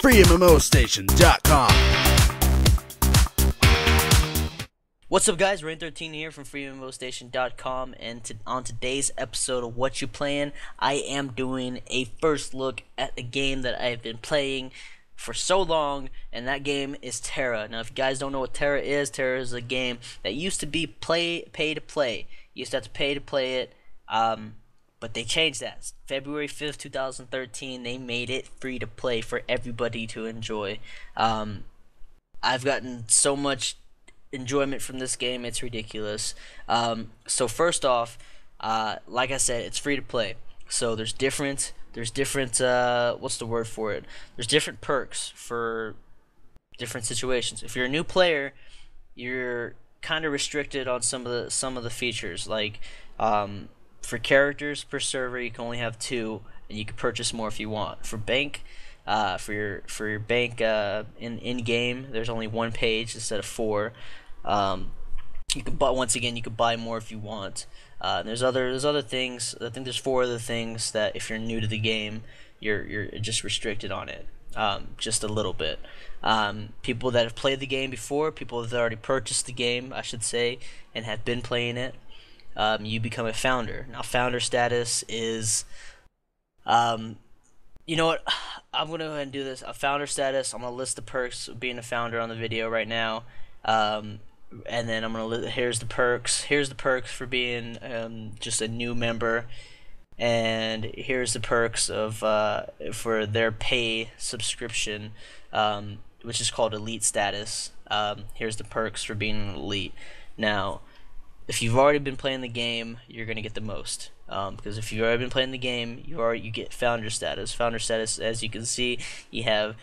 FreeMMOStation.com. What's up, guys? Rain13 here from FreeMMOStation.com, and on today's episode of What You Playin', I am doing a first look at a game that I've been playing for so long, and that game is TERA. Now, if you guys don't know what TERA is a game that used to be pay to play. You used to have to pay to play it, but they changed that. February 5th, 2013, they made it free to play for everybody to enjoy. I've gotten so much enjoyment from this game, it's ridiculous. So first off, like I said, it's free to play. So there's different what's the word for it? There's different perks for different situations. If you're a new player, you're kind of restricted on some of the features. Like for characters per server, you can only have 2, and you can purchase more if you want. For bank, for your bank in game, there's only 1 page instead of 4. You can buy, once again, you can buy more if you want. There's other things. I think there's 4 other things that if you're new to the game, you're just restricted on it, just a little bit. People that have played the game before, people that have already purchased the game, I should say, and have been playing it, you become a founder. Now, founder status is, you know what? I'm gonna go ahead and do this. A founder status. I'm gonna list the perks of being a founder on the video right now. And then I'm gonna here's the perks. Here's the perks for being just a new member, and here's the perks of for their pay subscription, which is called elite status. Here's the perks for being an elite. Now, if you've already been playing the game, you're gonna get the most. Because if you've already been playing the game, you get founder status. Founder status, as you can see, you have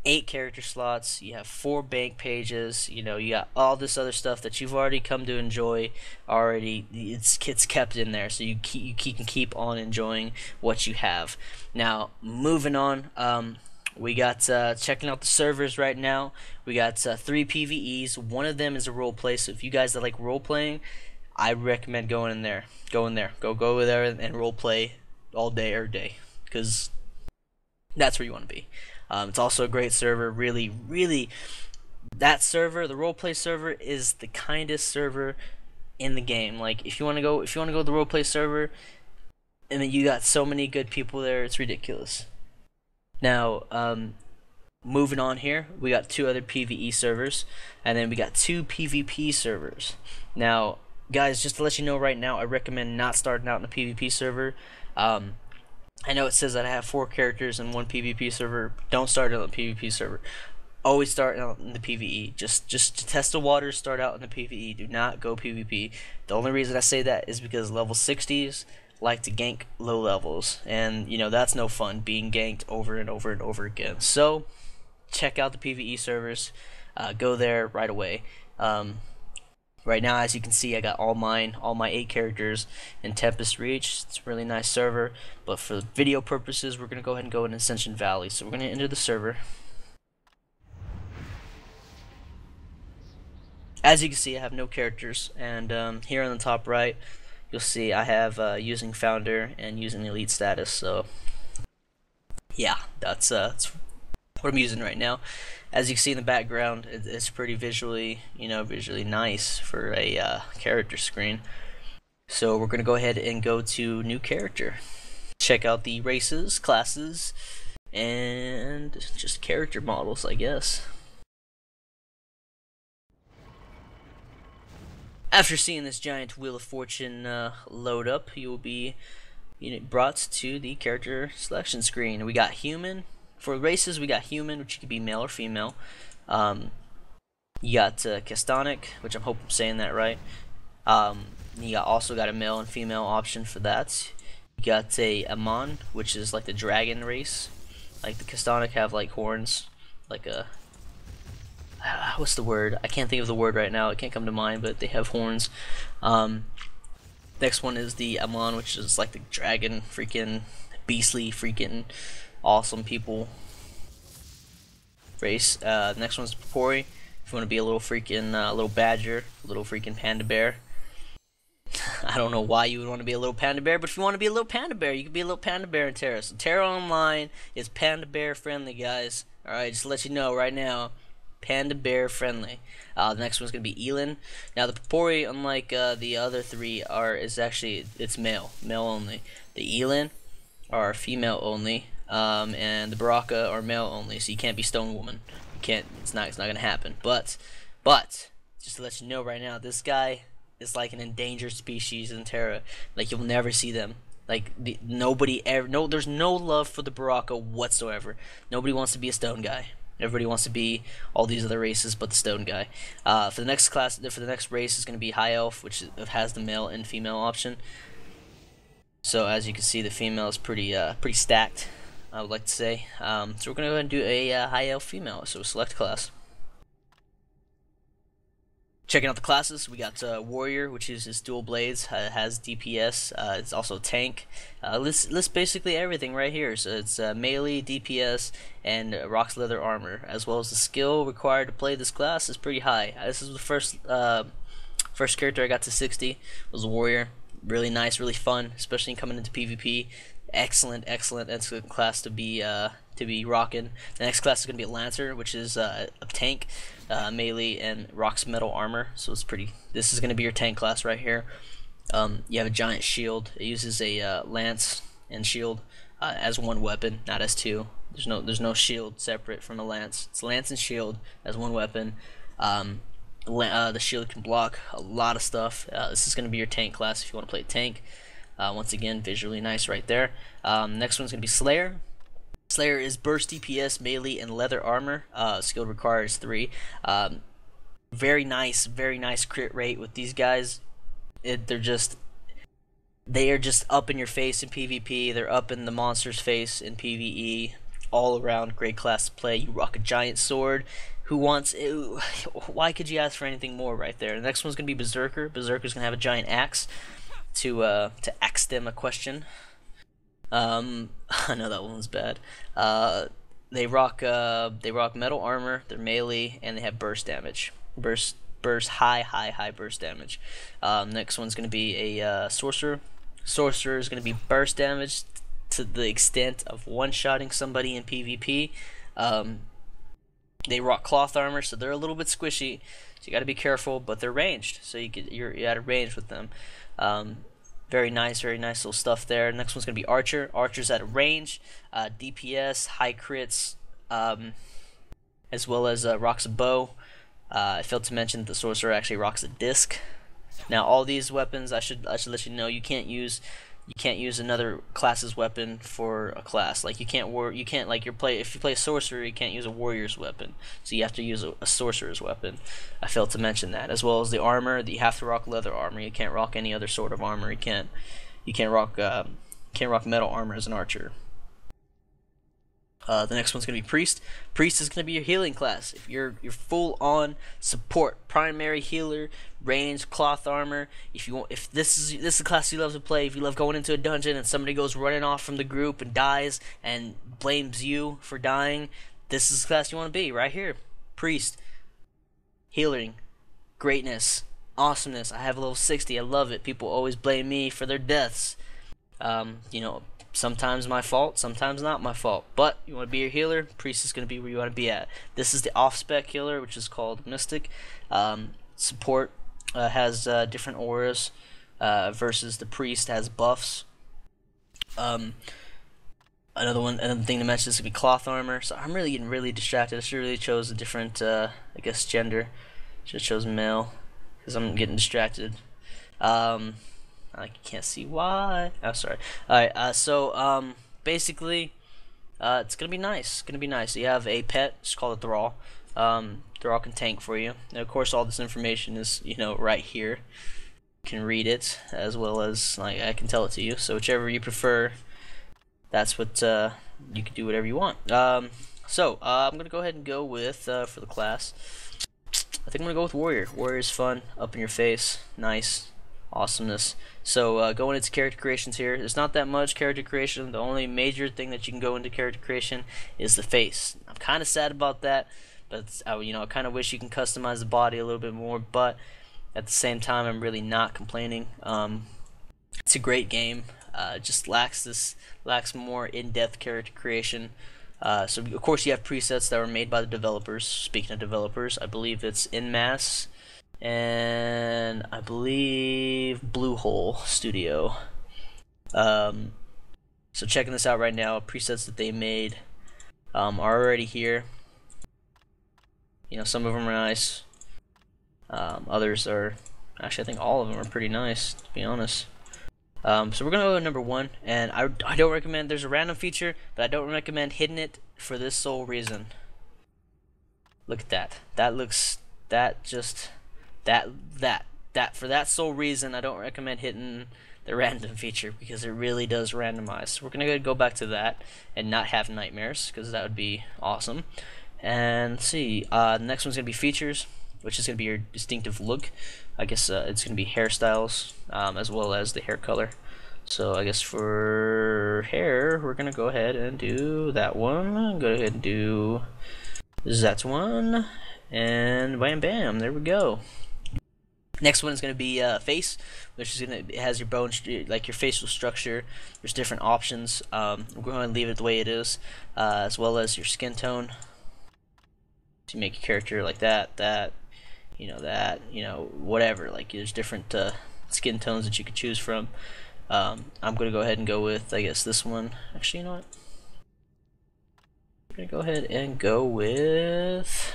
8 character slots, you have 4 bank pages, you know, you got all this other stuff that you've already come to enjoy already. It's kept in there, so you can keep on enjoying what you have. Now, moving on, we got checking out the servers right now. We got 3 PvEs. One of them is a role play, so if you guys that like role playing, I recommend going in there. Go over there and role play all day, every day, because that's where you want to be. It's also a great server. Really, that server, the roleplay server, is the kindest server in the game. Like, if you want to go to the roleplay server, and then you got so many good people there, it's ridiculous. Now, moving on here, we got 2 other PvE servers, and then we got 2 PvP servers. Now, guys, just to let you know right now, I recommend not starting out in a PvP server. I know it says that I have 4 characters in 1 PvP server. Don't start out in the PvP server. Always start out in the PvE. Just to test the waters, start out in the PvE. Do not go PvP. The only reason I say that is because level 60s like to gank low levels, and you know that's no fun being ganked over and over and over again. So check out the PvE servers. Go there right away. Right now, as you can see, I got all my 8 characters in Tempest Reach. It's a really nice server, but for video purposes, we're gonna go ahead and go in Ascension Valley. So we're gonna enter the server. As you can see, I have no characters, and here on the top right, you'll see I have using founder and using elite status. So yeah, that's what I'm using right now. As you can see in the background, it's pretty visually nice for a character screen. So we're gonna go ahead and go to new character. Check out the races, classes, and just character models, I guess. After seeing this giant Wheel of Fortune load up, you will be brought to the character selection screen. We got human. For races, we got human, which could be male or female. You got Castonic, which I hope I'm saying that right. You also got a male and female option for that. You got a Amon, which is like the dragon race. Like the Castonic have like horns, like a what's the word? I can't think of the word right now. It can't come to mind, but they have horns. Next one is the Amon, which is like the dragon, freaking beastly, freaking awesome people race. Next one's Pori. If you want to be a little freaking little badger, little freaking panda bear. I don't know why you would want to be a little panda bear, but if you want to be a little panda bear, you can be a little panda bear in TERA. So TERA Online is panda bear friendly, guys. Alright, just to let you know right now, panda bear friendly. The next one's gonna be Elin. Now the Papori, unlike the other three, is actually it's male only. The Elin are female only, and the Baraka are male only. So you can't be Stone Woman. You can't. It's not gonna happen. But just to let you know right now, this guy is like an endangered species in TERA. Like you'll never see them. Like nobody ever. No, there's no love for the Baraka whatsoever. Nobody wants to be a stone guy. Everybody wants to be all these other races, but the stone guy. For the next class, for the next race is going to be High Elf, which has the male and female option. So as you can see, the female is pretty stacked, I would like to say. So we're going to go ahead and do a High Elf female. So select class. Checking out the classes, we got Warrior, which uses dual blades, has DPS, it's also tank. Lists basically everything right here. So it's melee, DPS, and rocks leather armor, as well as the skill required to play this class is pretty high. This is the first character I got to 60 was a Warrior. Really nice, really fun, especially coming into PvP. Excellent class to be rocking. The next class is gonna be a Lancer, which is a tank, melee, and rocks metal armor. So it's pretty. This is gonna be your tank class right here. You have a giant shield. It uses a lance and shield as one weapon, not as two. There's no shield separate from a lance. It's lance and shield as one weapon. The shield can block a lot of stuff. This is gonna be your tank class if you want to play tank. Once again, visually nice right there. Next one's gonna be Slayer. Slayer is burst DPS, melee, and leather armor. Skill requires 3. Very nice crit rate with these guys. They are just up in your face in PvP. They're up in the monster's face in PvE. All around great class to play. You rock a giant sword. Who wants? Why could you ask for anything more right there? The next one's gonna be Berserker. Berserker's gonna have a giant axe to ask them a question. I know that one's bad. They rock metal armor, they're melee, and they have burst damage. Burst high burst damage. Next one's gonna be a sorcerer. Sorcerer is gonna be burst damage to the extent of one-shotting somebody in PvP. They rock cloth armor, so they're a little bit squishy, so you got to be careful. But they're ranged, so you're at a range with them. Very nice little stuff there. Next one's gonna be Archer. Archer's at a range, DPS, high crits, as well as rocks a bow. I failed to mention that the sorcerer actually rocks a disc. Now all these weapons, I should let you know, you can't use another class's weapon for a class. Like you can't like if you play a sorcerer, you can't use a warrior's weapon. So you have to use a sorcerer's weapon. I failed to mention that, as well as the armor. You have to rock leather armor. You can't rock any other sort of armor. You can't rock metal armor as an archer. The next one's gonna be Priest. Priest is gonna be your healing class. If you're full on support, primary healer, range, cloth armor. If this is a class you love to play. If you love going into a dungeon and somebody goes running off from the group and dies and blames you for dying, this is the class you want to be right here. Priest, healing, greatness, awesomeness. I have level 60. I love it. People always blame me for their deaths. Sometimes my fault, sometimes not my fault. But you want to be a healer, Priest is going to be where you want to be at. This is the off-spec healer, which is called Mystic. Support has different auras, versus the Priest has buffs. Another thing to mention is going to be cloth armor. So I'm really getting really distracted. I should really chose a different, I guess, gender. Should have chosen male, because I'm getting distracted. I can't see why. Oh, sorry. Alright, so basically, it's gonna be nice. You have a pet, it's called a Thrall. Thrall can tank for you. Now, of course, all this information is, right here. You can read it, as well as, I can tell it to you. So whichever you prefer, that's what, you can do whatever you want. I'm gonna go ahead and go with, for the class, I think I'm gonna go with Warrior. Warrior's fun, up in your face, nice. Awesomeness. So going into character creations here, there's not that much character creation. The only major thing that you can go into character creation is the face. I'm kind of sad about that, but I kind of wish you can customize the body a little bit more. But At the same time, I'm really not complaining. It's a great game. Just lacks more in-depth character creation. So of course you have presets that were made by the developers. Speaking of developers, I believe it's Inmass and I believe Bluehole Studio. So checking this out right now, presets that they made are already here. You know, some of them are nice. Others are, actually I think all of them are pretty nice, to be honest. So we're gonna go to number 1, and I don't recommend. There's a random feature, but I don't recommend hitting it for this sole reason. Look at that. That looks that for that sole reason, I don't recommend hitting the random feature because it really does randomize. So we're gonna go back to that and not have nightmares because that would be awesome. And let's see, the next one's gonna be features, which is gonna be your distinctive look. I guess it's gonna be hairstyles as well as the hair color. So I guess for hair, we're gonna go ahead and do that one. Go ahead and do that one, and bam, bam, there we go. Next one is going to be face, which is it has your bones, like your facial structure. There's different options. We're going to leave it the way it is, as well as your skin tone. So you make your character like that, whatever. Like there's different skin tones that you could choose from. I'm going to go ahead and go with, I guess, this one. Actually, you know what? I'm going to go ahead and go with,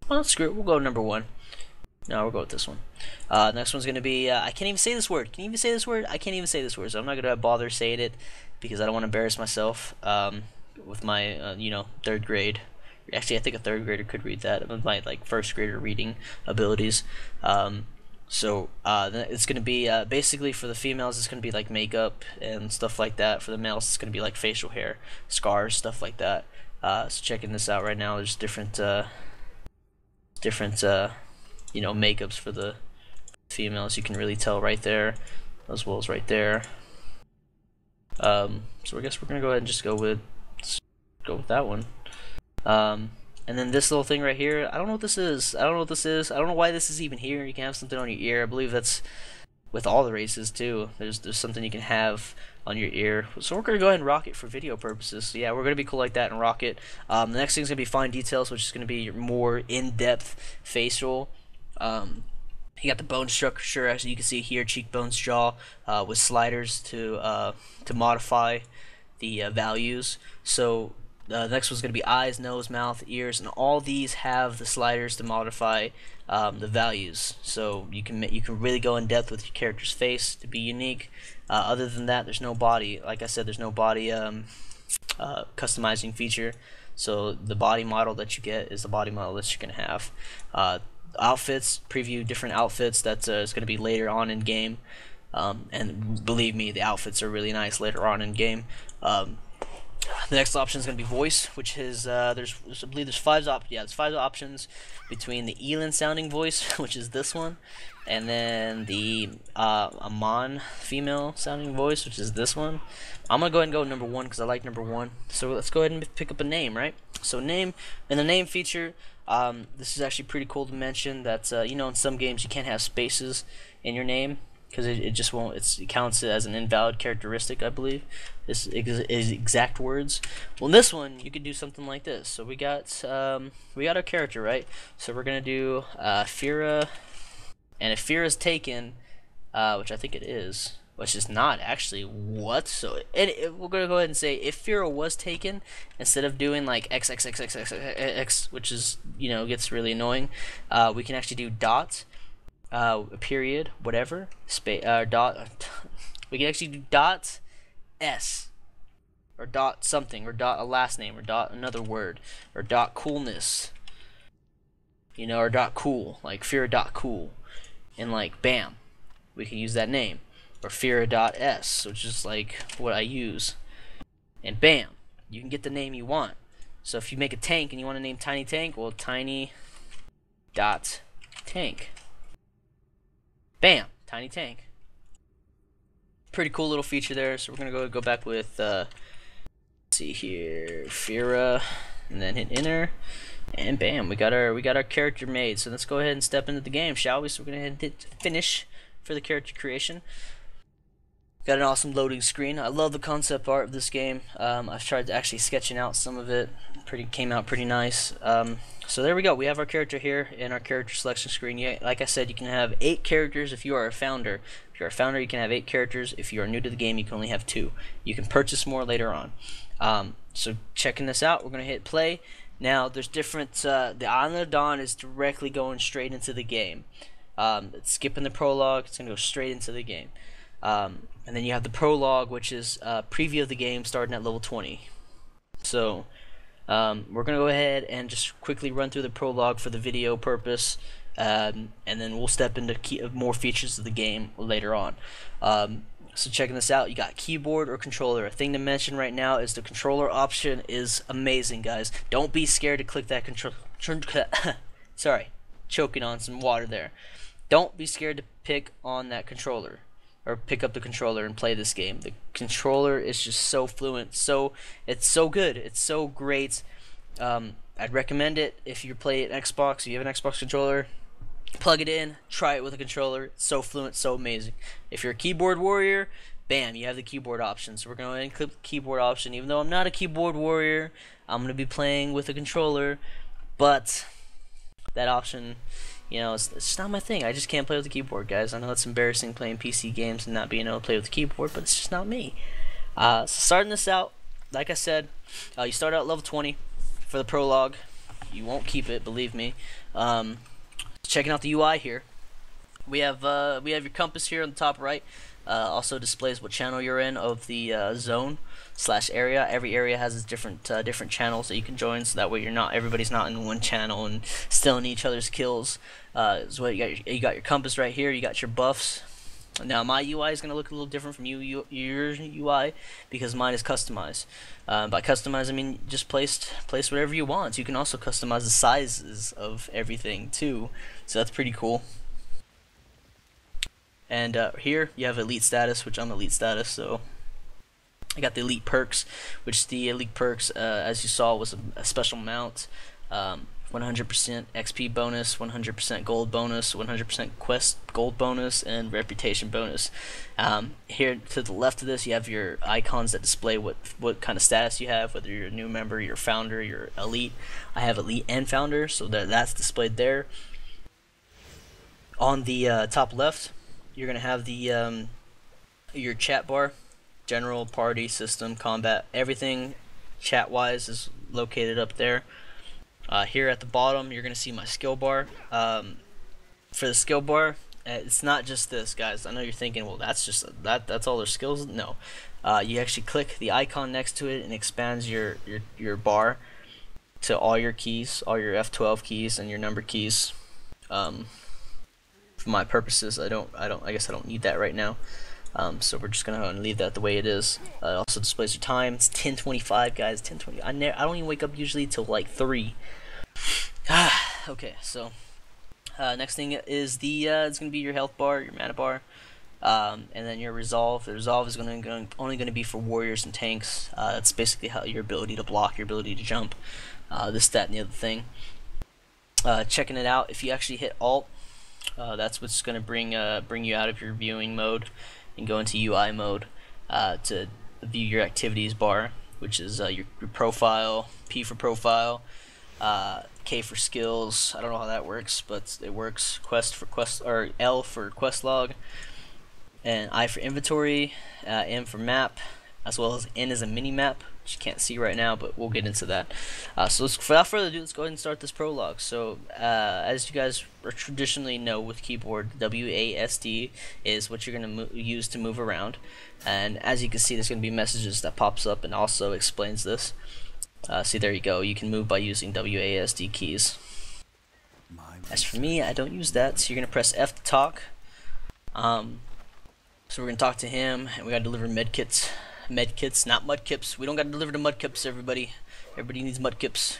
well, screw it. We'll go number 1. No, we'll go with this one. Next one's going to be, I can't even say this word. Can you even say this word? I can't even say this word, so I'm not going to bother saying it because I don't want to embarrass myself with my, 3rd grade. Actually, I think a 3rd grader could read that with my, like, 1st grader reading abilities. So it's going to be, basically for the females, it's going to be, like, makeup and stuff like that. For the males, it's going to be, like, facial hair, scars, stuff like that. So checking this out right now, there's different makeups for the females. You can really tell right there, as well as right there. So I guess we're gonna go ahead and just go with that one. And then this little thing right here, I don't know what this is. I don't know why this is even here. You can have something on your ear. I believe that's with all the races too. There's something you can have on your ear. So we're gonna go ahead and rock it for video purposes. So yeah, we're gonna be cool like that and rock it. The next thing is gonna be fine details, which is gonna be your more in-depth facial. You got the bone structure, as you can see here, cheekbones, jaw, with sliders to modify the values. So the next one's going to be eyes, nose, mouth, ears, and all these have the sliders to modify the values. So you can really go in depth with your character's face to be unique. Other than that, there's no body. Like I said, there's no body customizing feature. So the body model that you get is the body model that you're going to have. Outfits, preview different outfits. That's is going to be later on in game. And believe me, the outfits are really nice later on in game. The next option is going to be voice, which is I believe there's 5 options between the Elin sounding voice, which is this one, and then the Amon female sounding voice, which is this one. I'm gonna go ahead and go number 1 because I like number 1. So let's go ahead and pick up a name, right? So name, in the name feature, this is actually pretty cool to mention that in some games you can't have spaces in your name, because it just won't. It counts as an invalid characteristic, I believe. This is exact words. Well, in this one you could do something like this. So we got our character, right? So we're gonna do Fira, and if Fira's taken, which I think it is, which is not actually what. So we're gonna go ahead and say if Fira was taken, instead of doing like XXXXXX, which is gets really annoying, we can actually do dot. Period, whatever, dot. We can actually do dot s, or dot something, or dot a last name, or dot another word, or dot coolness, or dot cool, like Fira dot cool, and like bam, we can use that name, or Fira dot s, which is like what I use, and bam, you can get the name you want. So if you make a tank and you want to name Tiny Tank, well, Tiny dot tank. Bam, Tiny Tank. Pretty cool little feature there. So we're gonna go back with let's see here, Fira, and then hit enter, And bam, we got our character made. So let's go ahead and step into the game, shall we? So we're gonna hit finish for the character creation. Got an awesome loading screen. I love the concept art of this game. I've tried actually sketching out some of it. Came out pretty nice. So there we go. We have our character here in our character selection screen. Yeah, like I said, you can have 8 characters if you are a founder. If you're a founder, you can have 8 characters. If you are new to the game, you can only have 2. You can purchase more later on. So checking this out, we're gonna hit play. Now there's different. The Island of Dawn is directly going straight into the game. It's skipping the prologue. It's gonna go straight into the game. And then you have the prologue, which is a preview of the game starting at level 20. So we're going to go ahead and just quickly run through the prologue for the video purpose, and then we'll step into more features of the game later on. So checking this out, you got keyboard or controller. A thing to mention right now is the controller option is amazing, guys. Don't be scared to click that control. Sorry, choking on some water there. Don't be scared to pick on that controller, or pick up the controller and play this game. The controller is just so fluent, it's so good, it's so great. I'd recommend it if you play an Xbox. If you have an Xbox controller, plug it in, try it with a controller. It's so fluent, so amazing. If you're a keyboard warrior, bam, you have the keyboard option. So we're going to go ahead and click the keyboard option. Even though I'm not a keyboard warrior, I'm going to be playing with a controller, but that option, you know, it's just not my thing. I just can't play with the keyboard, guys. I know it's embarrassing playing PC games and not being able to play with the keyboard, but it's just not me. So starting this out, like I said, you start out at level 20 for the prologue. You won't keep it, believe me. Checking out the UI here. We have your compass here on the top right. Also displays what channel you're in of the zone/area. Every area has its different channels that you can join, so that way everybody's not in one channel and stealing each other's kills. So you got your compass right here. You got your buffs. Now my UI is going to look a little different from your UI because mine is customized. By customized, I mean just place whatever you want. You can also customize the sizes of everything too, so that's pretty cool. And here you have elite status, which I'm elite status, so I got the elite perks, which the elite perks, as you saw, was a special mount, 100% XP bonus, 100% gold bonus, 100% quest gold bonus, and reputation bonus. Here to the left of this, you have your icons that display what kind of status you have, whether you're a new member, you're a founder, you're elite. I have elite and founder, so that's displayed there. On the top left, you're gonna have the your chat bar, general, party, system, combat, everything chat wise is located up there. Here at the bottom, you're gonna see my skill bar. For the skill bar, it's not just this, guys. I know you're thinking, well, that's all their skills. No, you actually click the icon next to it and expands your bar to all your keys, all your F12 keys and your number keys. For my purposes, I guess I don't need that right now. So we're just gonna leave that the way it is. It also displays your time. It's 10:25, guys. 10:20. I don't even wake up usually till like 3. Okay, so next thing is it's gonna be your health bar, your mana bar, and then your resolve. The resolve is only gonna be for warriors and tanks. That's basically how your ability to block, your ability to jump, this, that, and the other thing. Checking it out, if you actually hit Alt, that's what's gonna bring you out of your viewing mode and go into UI mode to view your activities bar, which is your profile, P for profile, K for skills. I don't know how that works, but it works. Quest for quest, or L for quest log, and I for inventory, M for map, as well as N is a mini map, which you can't see right now, but we'll get into that. So without further ado, let's go ahead and start this prologue. So as you guys traditionally know with keyboard, WASD is what you're going to use to move around, and as you can see, there's going to be messages that pops up and also explains this. See, there you go, you can move by using WASD keys. As for me, I don't use that, so you're going to press F to talk. So we're going to talk to him, and we got to deliver medkits. Medkits, not mudkips. We don't got to deliver the mudkips, everybody. Everybody needs mudkips.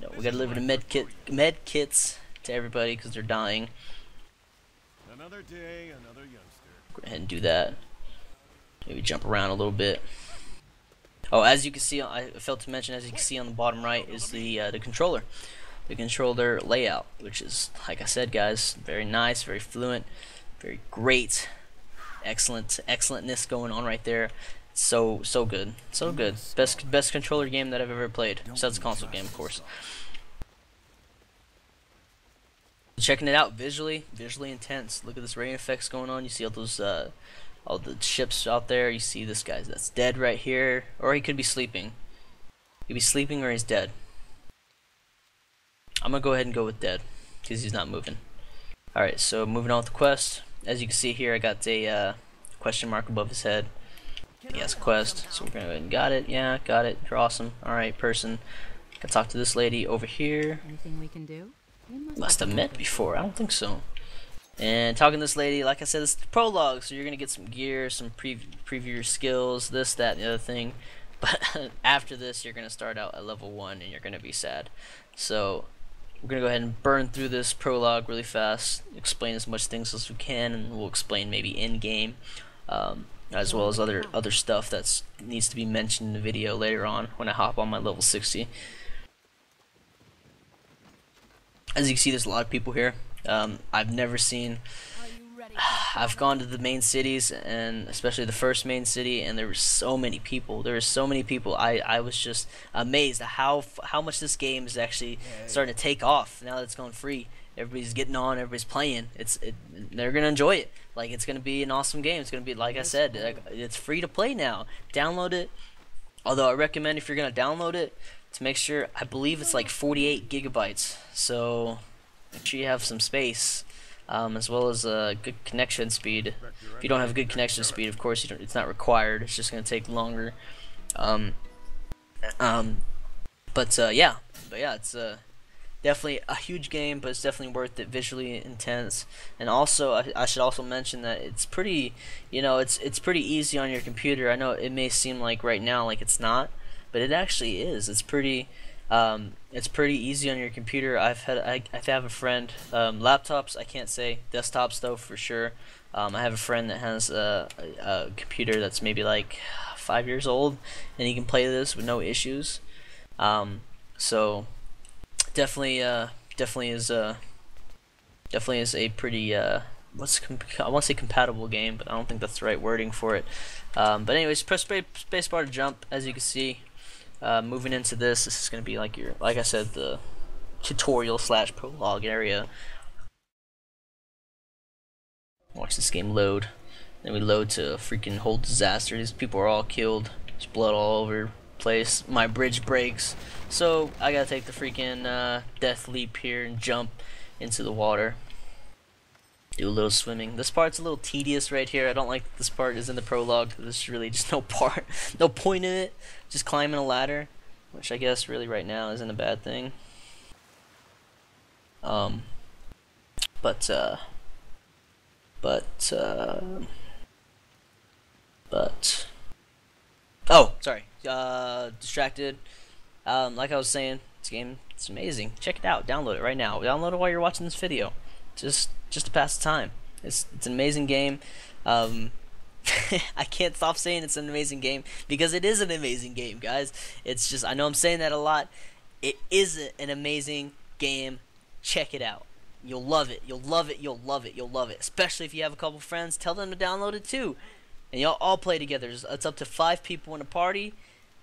No, we got to deliver the medkits to everybody because they're dying. Another day, another youngster. Go ahead and do that. Maybe jump around a little bit. Oh, as you can see, I failed to mention, as you can see on the bottom right is the controller layout, which is, like I said, guys, very nice, very fluent, very great, excellentness going on right there. So good, so good. Best controller game that I've ever played, besides the console game, of course. Checking it out visually intense. Look at this rain effects going on. You see all those all the ships out there. You see this guy that's dead right here, or he could be sleeping. He could be sleeping or he's dead. I'm gonna go ahead and go with dead because he's not moving. All right, so moving on with the quest. As you can see here, I got a question mark above his head. He has a quest, so we're gonna go ahead and got it. Yeah, got it. You're awesome. All right, person. Can talk to this lady over here. Anything we can do? Must have met before. I don't think so. And talking to this lady, like I said, this is the prologue, so you're gonna get some gear, some preview your skills, this, that, and the other thing. But after this, you're gonna start out at level 1, and you're gonna be sad. So we're gonna go ahead and burn through this prologue really fast, explain as much things as we can, and we'll explain maybe in game, as well as other stuff that needs to be mentioned in the video later on when I hop on my level 60. As you can see, there's a lot of people here. I've never seen. I've gone to the main cities, and especially the first main city, and there were so many people. There were so many people. I was just amazed at how much this game is actually starting to take off now that it's gone free. Everybody's getting on. Everybody's playing. They're gonna enjoy it. Like, it's gonna be an awesome game. It's gonna be, like I said, it's free to play now. Download it. Although I recommend, if you're gonna download it, to make sure, I believe it's like 48 gigabytes. So make sure you have some space, as well as a good connection speed. If you don't have a good connection speed, of course, it's not required. It's just gonna take longer. Yeah, it's definitely a huge game, but it's definitely worth it. Visually intense, and also I should also mention that it's pretty, it's pretty easy on your computer. I know it may seem like right now like it's not, but it actually is. It's pretty easy on your computer. I have a friend, laptops I can't say, desktops though for sure. I have a friend that has a computer that's maybe like 5 years old, and he can play this with no issues. So definitely is a pretty I want to say compatible game, but I don't think that's the right wording for it. But anyways, press spacebar to jump. As you can see, moving into this is going to be like I said, the tutorial / prologue area. Watch this game load. Then we load to a freaking whole disaster. These people are all killed. There's blood all over the place. My bridge breaks, so I gotta take the freaking death leap here and jump into the water. Do a little swimming. This part's a little tedious right here. I don't like that this part is in the prologue. There's really just no point in it. Just climbing a ladder, which I guess really right now isn't a bad thing. But oh, sorry, distracted. Like I was saying, this game, it's amazing. Check it out. Download it right now. Download it while you're watching this video. Just to pass the time. It's an amazing game. I can't stop saying it's an amazing game because it is an amazing game, guys. It's just, I know I'm saying that a lot. It is an amazing game. Check it out. You'll love it. You'll love it. You'll love it. You'll love it. Especially if you have a couple friends, tell them to download it too, and y'all all play together. It's up to 5 people in a party.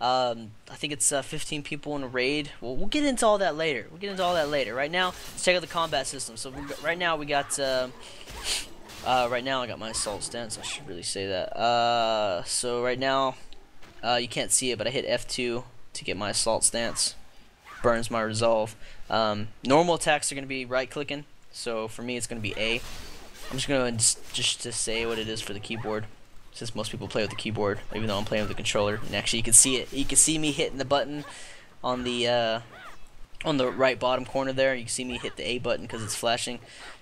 I think it's 15 people in a raid. We'll get into all that later. Right now, let's check out the combat system. So right now we got right now I got my assault stance. I should really say that. So right now, you can't see it, but I hit F2 to get my assault stance. Burns my resolve. Normal attacks are gonna be right clicking. So for me, it's gonna be A. I'm just gonna just to say what it is for the keyboard, since most people play with the keyboard, even though I'm playing with the controller. And actually, you can see it. You can see me hitting the button on the right bottom corner there. You can see me hit the A button because it's flashing.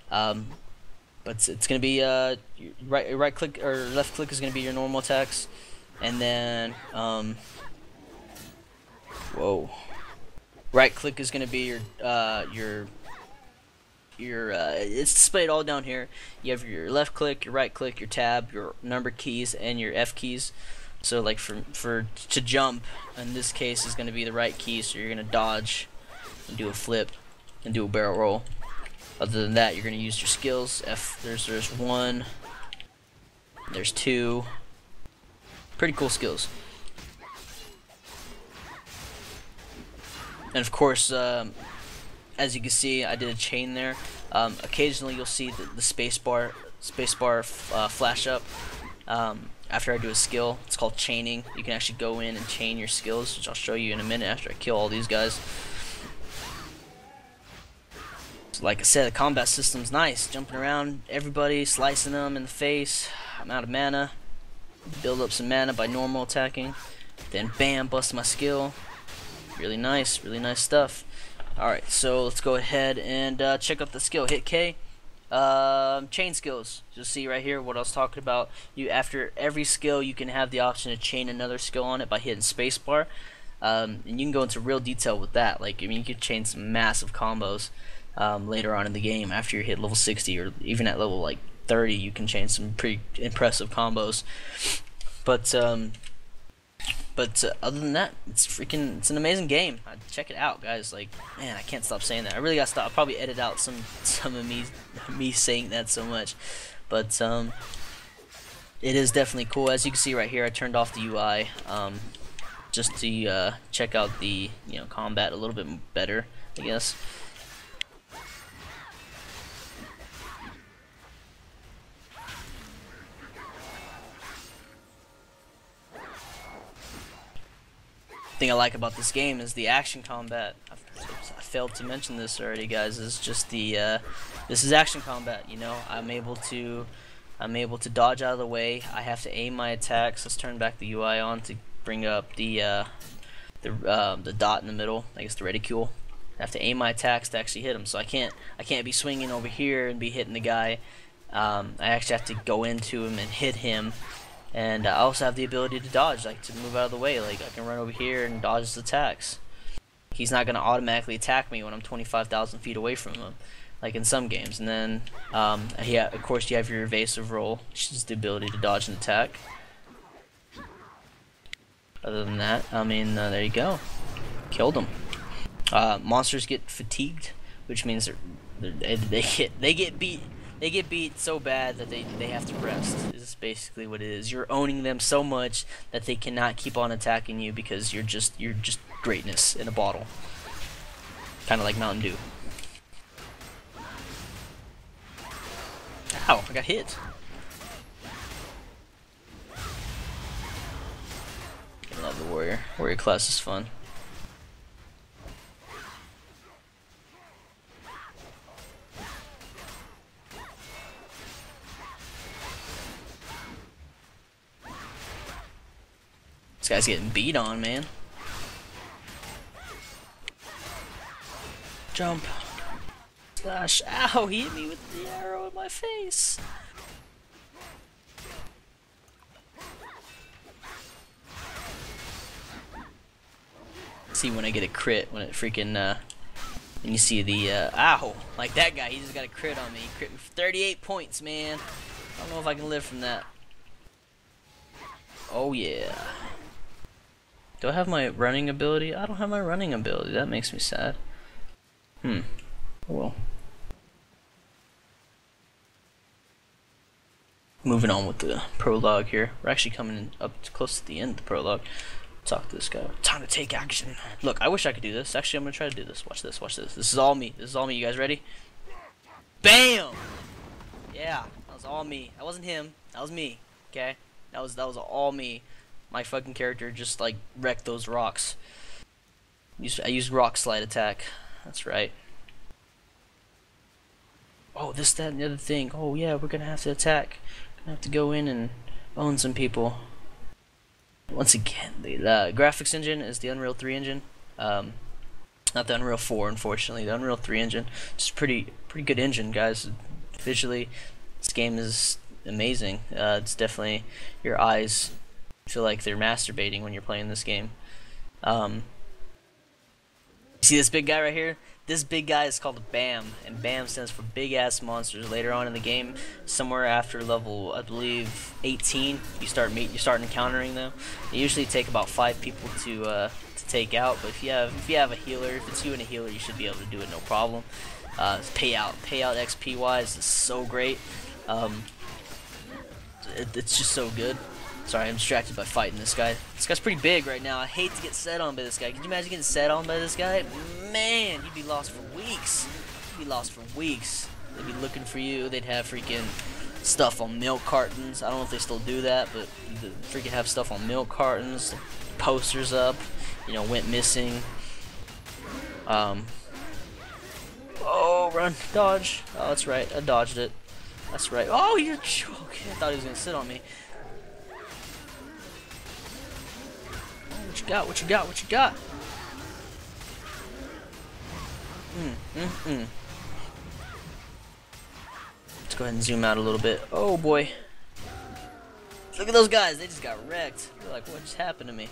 But it's gonna be right click or left click is gonna be your normal attacks, and then right click is gonna be your it's displayed all down here. You have your left click, your right click, your tab, your number keys, and your F keys. So like to jump, in this case, is going to be the right key. So you're going to dodge and do a flip and do a barrel roll. Other than that, you're going to use your skills. There's 1, there's 2. Pretty cool skills. And of course, as you can see, I did a chain there. Occasionally, you'll see the spacebar flash up after I do a skill. It's called chaining. You can actually go in and chain your skills, which I'll show you in a minute after I kill all these guys. So like I said, the combat system's nice. Jumping around everybody, slicing them in the face. I'm out of mana. Build up some mana by normal attacking. Then bam, bust my skill. Really nice stuff. Alright, so let's go ahead and check out the skill. Hit K. Chain skills. You'll see right here what I was talking about. After every skill, you can have the option to chain another skill on it by hitting spacebar. And you can go into real detail with that. Like, I mean, you can chain some massive combos later on in the game after you hit level 60, or even at level like 30, you can chain some pretty impressive combos. But other than that, it's an amazing game. Check it out, guys. Like, man, I can't stop saying that. I really gotta stop. I'll probably edit out some of me saying that so much, but it is definitely cool. As you can see right here, I turned off the UI just to check out the combat a little bit better, I guess. Thing I like about this game is the action combat. I failed to mention this already, guys. Is just this is action combat. I'm able to dodge out of the way. I have to aim my attacks. Let's turn back the UI on to bring up the dot in the middle. I guess the reticule. I have to aim my attacks to actually hit him. So I can't be swinging over here and be hitting the guy. I actually have to go into him and hit him. And I also have the ability to dodge, like to move out of the way. Like I can run over here and dodge his attacks. He's not going to automatically attack me when I'm 25,000 feet away from him, like in some games. And then, of course, you have your evasive roll, which is the ability to dodge and attack. Other than that, I mean, there you go. Killed him. Monsters get fatigued, which means they get beat. They get beat so bad that they have to rest. This is basically what it is. You're owning them so much that they cannot keep on attacking you because you're just greatness in a bottle. Kind of like Mountain Dew. Ow, I got hit. I love the warrior. Warrior class is fun. This guy's getting beat on, man. Jump. Slash. Ow, he hit me with the arrow in my face. See when I get a crit, when it freaking, when you see the, ow, like that guy, he just got a crit on me. He crit me for 38 points, man. I don't know if I can live from that. Oh, yeah. Do I have my running ability? I don't have my running ability. That makes me sad. Oh well. Moving on with the prologue here. We're actually coming up close to the end of the prologue. Talk to this guy. Time to take action. Look, I wish I could do this. Actually, I'm gonna try to do this. Watch this. Watch this. This is all me. This is all me. You guys ready? Bam! Yeah, that was all me. That wasn't him. That was me. Okay? That was all me. My fucking character just like wrecked those rocks. I used rock slide attack. That's right. Oh, this, that, and the other thing. Oh yeah, we're gonna have to attack. Gonna have to go in and own some people. Once again, the graphics engine is the Unreal 3 engine. Not the Unreal 4, unfortunately. The Unreal 3 engine. Just pretty good engine, guys. Visually, this game is amazing. It's definitely, your eyes feel like they're masturbating when you're playing this game. See this big guy right here? this big guy is called BAM, and BAM stands for big ass monsters. Later on in the game, somewhere after level, I believe 18, you start encountering them. They usually take about 5 people to take out, but if you have a healer, if it's you and a healer, you should be able to do it no problem. Payout XP wise is so great. It's just so good. Sorry, I'm distracted by fighting this guy. This guy's pretty big right now. I hate to get set on by this guy. Can you imagine getting set on by this guy? Man, you'd be lost for weeks. You'd be lost for weeks. They'd be looking for you. They'd have freaking stuff on milk cartons. I don't know if they still do that, but they freaking have stuff on milk cartons. Posters up. You know, went missing. Oh, run, dodge. Oh, that's right. I dodged it. That's right. Oh, you're okay. I thought he was gonna sit on me. What you got? What you got? What you got? Let's go ahead and zoom out a little bit. Oh boy. Look at those guys. They just got wrecked. They're like, what just happened to me?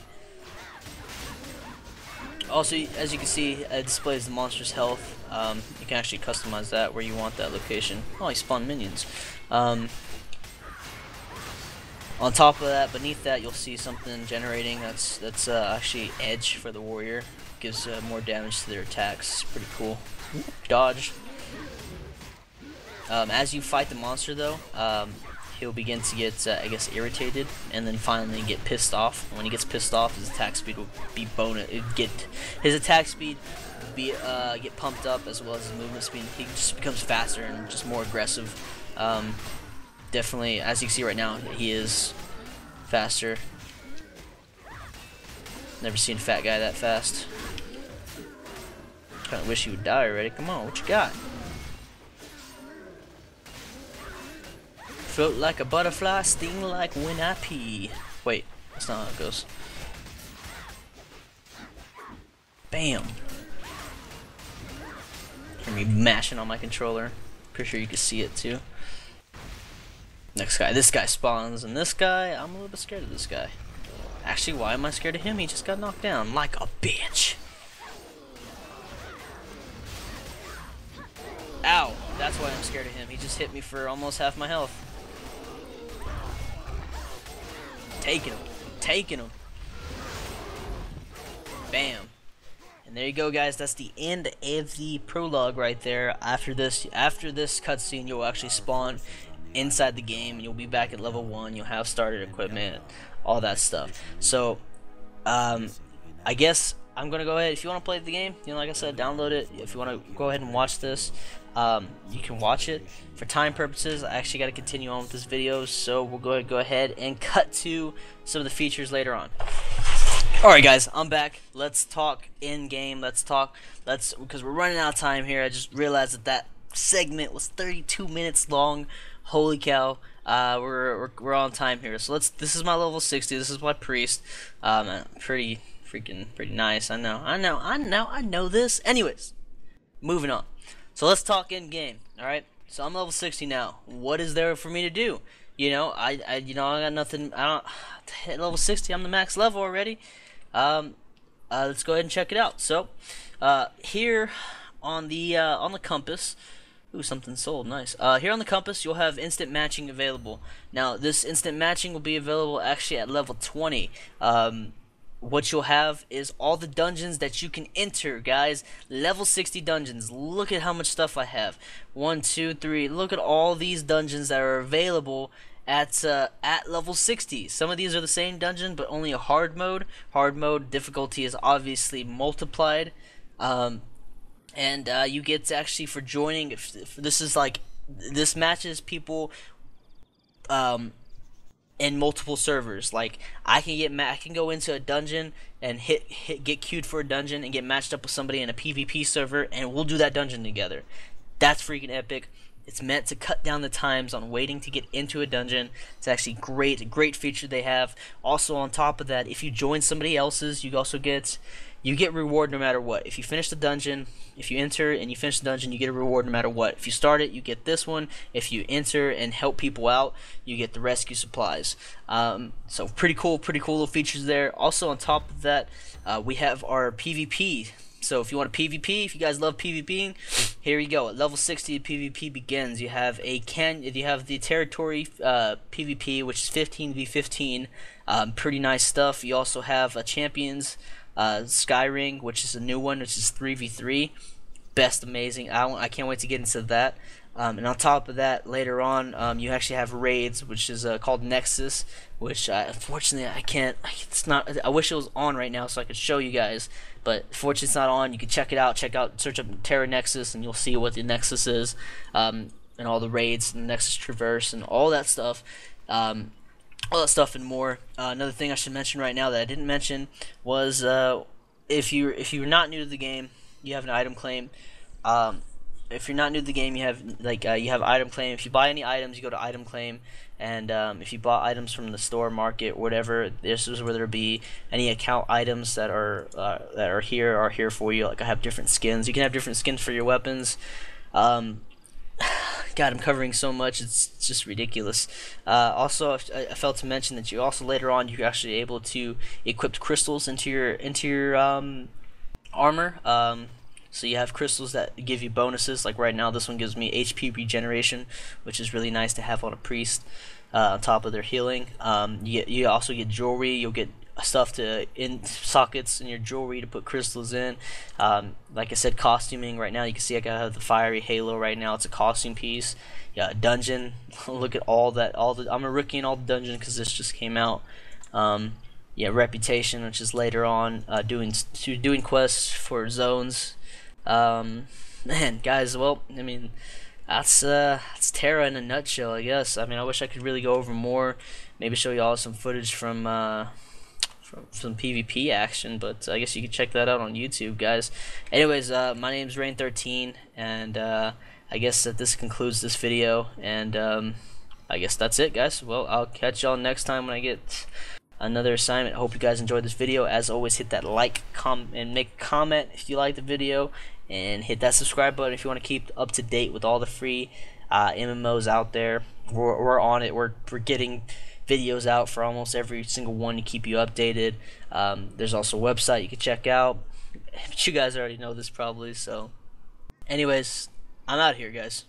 Also, as you can see, it displays the monster's health. You can actually customize that where you want that location. Oh, he spawned minions. On top of that, beneath that, you'll see something generating. That's actually edge for the warrior. Gives more damage to their attacks. Pretty cool. Dodge. As you fight the monster, though, he'll begin to get, I guess, irritated, and then finally get pissed off. And when he gets pissed off, his attack speed will be his attack speed get pumped up, as well as his movement speed. He just becomes faster and just more aggressive. Definitely, as you can see right now, he is faster. Never seen a fat guy that fast. Kinda wish he would die already. Come on, what you got? Float like a butterfly, sting like when I pee. Wait, that's not how it goes. Bam! Hear me mashing on my controller. Pretty sure you can see it too. Next guy. This guy spawns, and this guy, I'm a little bit scared of this guy. Actually, why am I scared of him? He just got knocked down like a bitch. Ow! That's why I'm scared of him. He just hit me for almost half my health. Taking him. Taking him. Bam. And there you go, guys. That's the end of the prologue right there. After this cutscene, you'll actually spawn inside the game, and you'll be back at level 1. You'll have started equipment, all that stuff. So, I guess I'm gonna go ahead. If you want to play the game, you know, like I said, download it. If you want to go ahead and watch this, you can watch it. For time purposes, I actually got to continue on with this video, so we'll go ahead and cut to some of the features later on. Alright guys, I'm back. Let's talk in-game. Because we're running out of time here. I just realized that segment was 32 minutes long. Holy cow. We're on time here. So this is my level 60. This is my priest. Pretty nice. I know this. Anyways, moving on. So let's talk in-game. Alright? So I'm level 60 now. What is there for me to do? You know, I got nothing. At level 60, I'm the max level already. Let's go ahead and check it out. So, here on the compass, ooh, something sold, nice. Here on the compass, you'll have instant matching available. Now, this instant matching will be available actually at level 20. What you'll have is all the dungeons that you can enter, guys. Level 60 dungeons. Look at how much stuff I have. 1, 2, 3. Look at all these dungeons that are available at level 60. Some of these are the same dungeon, but only a hard mode. Hard mode difficulty is obviously multiplied. And you get to actually, for joining, this matches people in multiple servers. Like, I can go into a dungeon and get queued for a dungeon and get matched up with somebody in a PvP server, and we'll do that dungeon together. That's freaking epic. It's meant to cut down the times on waiting to get into a dungeon. It's actually a great feature they have. Also, on top of that, if you join somebody else's, you get reward no matter what. If you finish the dungeon, if you enter and you finish the dungeon, you get a reward no matter what. If you start it, you get this one. If you enter and help people out, you get the rescue supplies. So pretty cool little features there. Also, on top of that, we have our PvP So if you want a PvP, if you guys love PvPing, here you go. At level 60, PvP begins. You have the territory PvP, which is 15v15. Pretty nice stuff. You also have a champions Skyring, which is a new one, which is 3v3. Best amazing. I can't wait to get into that. And on top of that, later on, you actually have raids, which is called Nexus, which unfortunately I can't. It's not. I wish it was on right now so I could show you guys, but fortunately it's not on. You can check it out. Search up TERA Nexus, and you'll see what the Nexus is, and all the raids, and the Nexus Traverse, and all that stuff. All that stuff and more. Another thing I should mention right now that I didn't mention was if you're not new to the game, you have an item claim. If you're not new to the game, you have you have item claim. If you buy any items, you go to item claim, and if you bought items from the store, market, whatever, this is where there be any account items that are here for you. Like I have different skins. You can have different skins for your weapons. God, I'm covering so much, it's just ridiculous. Also, I failed to mention that you also later on you're actually able to equip crystals into your armor. So you have crystals that give you bonuses. Like right now, this one gives me HP regeneration, which is really nice to have on a priest on top of their healing. You also get jewelry. You'll get stuff in sockets in your jewelry to put crystals in. Like I said, costuming. Right now, you can see I have the fiery halo. Right now, it's a costume piece. Yeah, dungeon. Look at all that. I'm a rookie in all the dungeons because this just came out. Yeah, reputation, which is later on doing quests for zones. Man, guys, well, I mean, that's TERA in a nutshell, I guess. I mean, I wish I could really go over more, maybe show you all some footage from some PvP action, but I guess you can check that out on YouTube, guys. Anyways, my name's Rain13, and I guess that this concludes this video, and I guess that's it, guys. Well, I'll catch y'all next time when I get another assignment. Hope you guys enjoyed this video. As always, hit that like, and make a comment if you like the video, and hit that subscribe button if you want to keep up to date with all the free MMOs out there. We're on it. We're getting videos out for almost every single one to keep you updated. There's also a website you can check out, but you guys already know this probably. So anyways, I'm out here, guys.